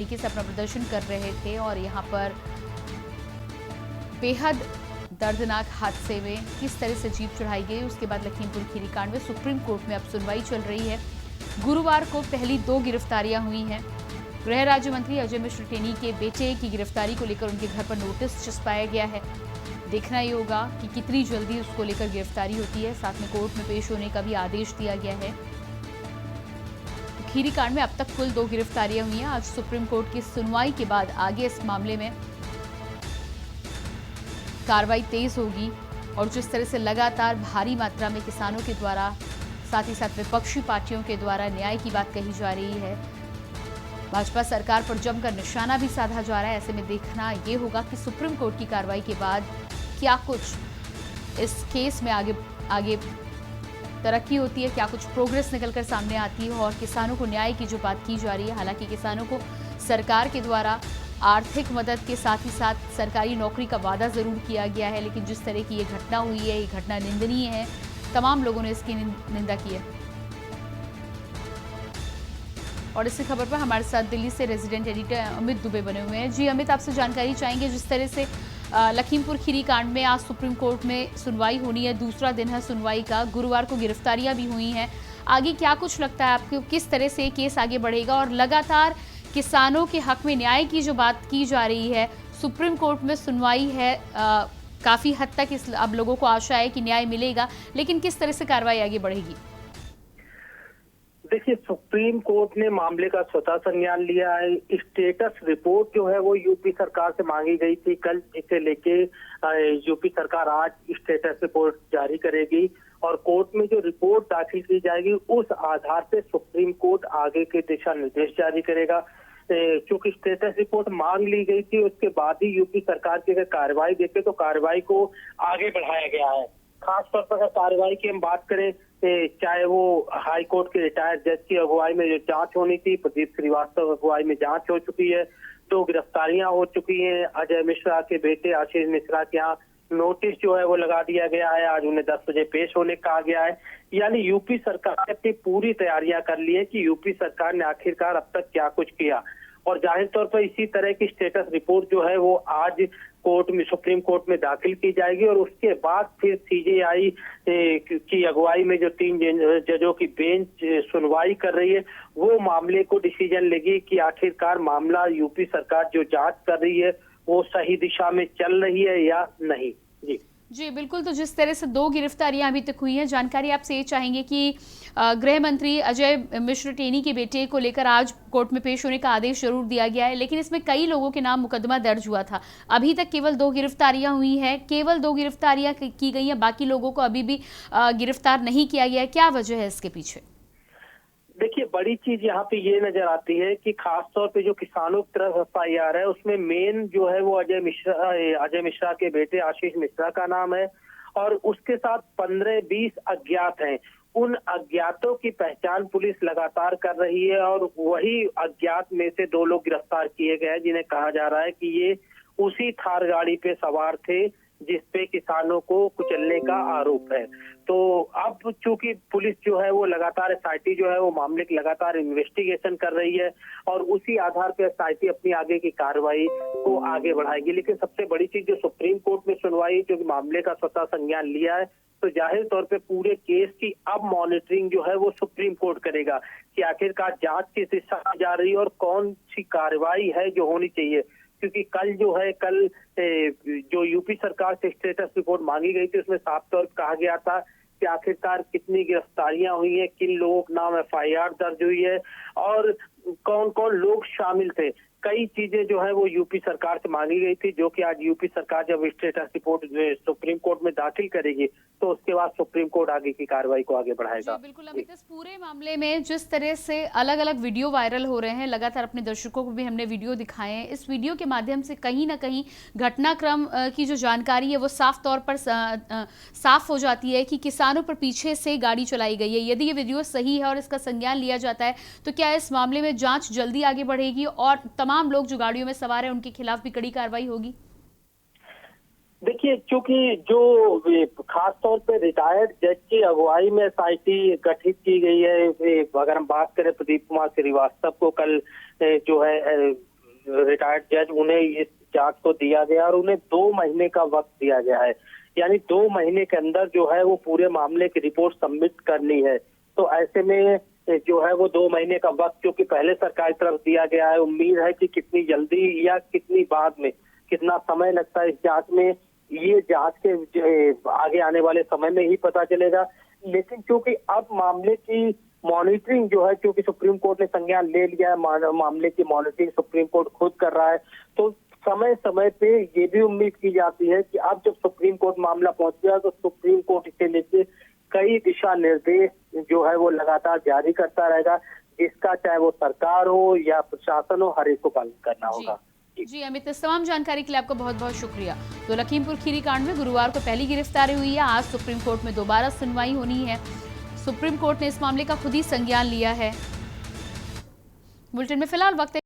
तरीके से अपना प्रदर्शन कर रहे थे और यहाँ पर बेहद दर्दनाक हादसे में किस तरह से जीप चढ़ाई गई। उसके बाद लखीमपुर खीरी कांड में सुप्रीम कोर्ट में अब सुनवाई चल रही है। गुरुवार को पहली 2 गिरफ्तारियां हुई हैं। गृह राज्य मंत्री अजय मिश्र टेनी के बेटे की गिरफ्तारी को लेकर उनके घर पर नोटिस चिपकाया गया है। देखना ही होगा कि कितनी जल्दी उसको लेकर गिरफ्तारी होती है। साथ में कोर्ट में पेश होने का भी आदेश दिया गया है। खीरी कांड में अब तक कुल 2 गिरफ्तारियां हुई हैं। आज सुप्रीम कोर्ट की सुनवाई के बाद आगे इस मामले में कार्रवाई तेज होगी और जिस तरह से लगातार भारी मात्रा में किसानों के द्वारा साथ ही साथ विपक्षी पार्टियों के द्वारा न्याय की बात कही जा रही है, भाजपा सरकार पर जमकर निशाना भी साधा जा रहा है। ऐसे में देखना ये होगा कि सुप्रीम कोर्ट की कार्रवाई के बाद क्या कुछ इस केस में आगे तरक्की होती है, क्या कुछ प्रोग्रेस निकलकर सामने आती है और किसानों को न्याय की जो बात की जा रही है। हालांकि किसानों को सरकार के द्वारा आर्थिक मदद के साथ ही साथ सरकारी नौकरी का वादा जरूर किया गया है, लेकिन जिस तरह की ये घटना हुई है, ये घटना निंदनीय है। तमाम लोगों ने इसकी निंदा की है। और इसी खबर पर हमारे साथ दिल्ली से रेजिडेंट एडिटर अमित दुबे बने हुए हैं। जी अमित, आपसे जानकारी चाहेंगे, जिस तरह से लखीमपुर खीरी कांड में आज सुप्रीम कोर्ट में सुनवाई होनी है, दूसरा दिन है सुनवाई का। गुरुवार को गिरफ्तारियां भी हुई हैं। आगे क्या कुछ लगता है आपको, किस तरह से केस आगे बढ़ेगा? और लगातार किसानों के हक में न्याय की जो बात की जा रही है, सुप्रीम कोर्ट में सुनवाई है, काफी हद तक अब लोगों को आशा है कि न्याय मिलेगा, लेकिन किस तरह से कार्रवाई आगे बढ़ेगी? देखिए, सुप्रीम कोर्ट ने मामले का स्वतः संज्ञान लिया है। स्टेटस रिपोर्ट जो है वो यूपी सरकार से मांगी गई थी कल, इसे लेके यूपी सरकार आज स्टेटस रिपोर्ट जारी करेगी और कोर्ट में जो रिपोर्ट दाखिल की जाएगी उस आधार पे सुप्रीम कोर्ट आगे के दिशा निर्देश जारी करेगा। क्योंकि स्टेटस रिपोर्ट मांग ली गई थी, उसके बाद ही यूपी सरकार की अगर कार्रवाई देखे तो कार्रवाई को आगे बढ़ाया गया है। खासतौर पर अगर कार्रवाई की हम बात करें, चाहे वो हाई कोर्ट के रिटायर्ड जज की अगुवाई में जो जांच होनी थी, प्रदीप श्रीवास्तव अगुवाई में जांच हो चुकी है। 2 गिरफ्तारियां हो चुकी हैं। अजय मिश्रा के बेटे आशीष मिश्रा के यहाँ नोटिस जो है वो लगा दिया गया है। आज उन्हें 10 बजे पेश होने कहा गया है। यानी यूपी सरकार ने अपनी पूरी तैयारियां कर ली है कि यूपी सरकार ने आखिरकार अब तक क्या कुछ किया। और जाहिर तौर पर इसी तरह की स्टेटस रिपोर्ट जो है वो आज कोर्ट में, सुप्रीम कोर्ट में दाखिल की जाएगी और उसके बाद फिर सीजेआई की अगुवाई में जो 3 जजों की बेंच सुनवाई कर रही है, वो मामले को डिसीजन लेगी कि आखिरकार मामला यूपी सरकार जो जांच कर रही है वो सही दिशा में चल रही है या नहीं। जी बिल्कुल। तो जिस तरह से 2 गिरफ्तारियां अभी तक हुई हैं, जानकारी आपसे ये चाहेंगे कि गृह मंत्री अजय मिश्र टेनी के बेटे को लेकर आज कोर्ट में पेश होने का आदेश जरूर दिया गया है, लेकिन इसमें कई लोगों के नाम मुकदमा दर्ज हुआ था। अभी तक केवल 2 गिरफ्तारियां हुई हैं, केवल 2 गिरफ्तारियां की गई हैं, बाकी लोगों को अभी भी गिरफ्तार नहीं किया गया है। क्या वजह है इसके पीछे? देखिए, बड़ी चीज यहाँ पे ये नजर आती है कि खासतौर पे जो किसानों की तरफ एफआईआर है उसमें मेन जो है वो अजय मिश्रा के बेटे आशीष मिश्रा का नाम है और उसके साथ 15-20 अज्ञात हैं। उन अज्ञातों की पहचान पुलिस लगातार कर रही है और वही अज्ञात में से 2 लोग गिरफ्तार किए गए हैं, जिन्हें कहा जा रहा है कि ये उसी थार गाड़ी पे सवार थे जिसपे किसानों को कुचलने का आरोप है। तो अब चूंकि पुलिस जो है वो लगातार एसआईटी जो है वो मामले की लगातार इन्वेस्टिगेशन कर रही है और उसी आधार पर एसआईटी अपनी आगे की कार्रवाई को आगे बढ़ाएगी। लेकिन सबसे बड़ी चीज जो सुप्रीम कोर्ट में सुनवाई, जो मामले का स्वतः संज्ञान लिया है, तो जाहिर तौर पे पूरे केस की अब मॉनिटरिंग जो है वो सुप्रीम कोर्ट करेगा कि आखिरकार जांच किस दिशा में जा रही है और कौन सी कार्रवाई है जो होनी चाहिए। क्योंकि कल जो यूपी सरकार से स्टेटस रिपोर्ट मांगी गई थी उसमें साफ तौर पर कहा गया था कि आखिरकार कितनी गिरफ्तारियां हुई हैं, किन लोगों के नाम एफआईआर दर्ज हुई है और कौन कौन लोग शामिल थे। कई चीजें जो है वो यूपी सरकार से मांगी गई थी, जो कि आज यूपी सरकार जब स्टेटस रिपोर्ट सुप्रीम कोर्ट में दाखिल करेगी तो उसके बाद सुप्रीम कोर्ट आगे की कार्रवाई को आगे बढ़ाएगा। जी बिल्कुल अमित, इस पूरे मामले में जिस तरह से अलग अलग वीडियो वायरल हो रहे हैं, लगातार अपने दर्शकों को भी हमने वीडियो दिखाए हैं। इस वीडियो के माध्यम से कहीं ना कहीं घटनाक्रम की जो जानकारी है वो साफ तौर पर साफ हो जाती है कि किसानों पर पीछे से गाड़ी चलाई गई है। यदि ये वीडियो सही है और इसका संज्ञान लिया जाता है तो क्या इस मामले में जांच जल्दी आगे बढ़ेगी और तमाम लोग जो गाड़ियों में सवार हैं उनके खिलाफ भी कड़ी कार्रवाई होगी? देखिए, चूंकि जो खास तौर पे रिटायर्ड जज की अगुवाई में एसआईटी गठित की गई है, अगर हम बात करें प्रदीप कुमार श्रीवास्तव को कल जो है रिटायर्ड जज, उन्हें इस जांच को दिया गया और उन्हें 2 महीने का वक्त दिया गया है। यानी 2 महीने के अंदर जो है वो पूरे मामले की रिपोर्ट सबमिट करनी है। तो ऐसे में जो है वो 2 महीने का वक्त जो कि पहले सरकार की तरफ दिया गया है, उम्मीद है कि कितनी जल्दी या कितनी बाद में कितना समय लगता है इस जांच में, ये जांच के आगे आने वाले समय में ही पता चलेगा। लेकिन क्योंकि अब मामले की मॉनिटरिंग जो है, क्योंकि सुप्रीम कोर्ट ने संज्ञान ले लिया है, मामले की मॉनिटरिंग सुप्रीम कोर्ट खुद कर रहा है, तो समय समय पे ये भी उम्मीद की जाती है कि अब जब सुप्रीम कोर्ट मामला पहुंच गया तो सुप्रीम कोर्ट इसे लेके कई दिशा निर्देश जो है वो लगातार जारी करता रहेगा, जिसका चाहे वो सरकार हो या प्रशासन हो, हर एक को पालन करना होगा। जी अमित, इस तमाम जानकारी के लिए आपका बहुत बहुत शुक्रिया। तो लखीमपुर खीरी कांड में गुरुवार को पहली गिरफ्तारी हुई है, आज सुप्रीम कोर्ट में दोबारा सुनवाई होनी है। सुप्रीम कोर्ट ने इस मामले का खुद ही संज्ञान लिया है। बुलेटिन में फिलहाल वक्त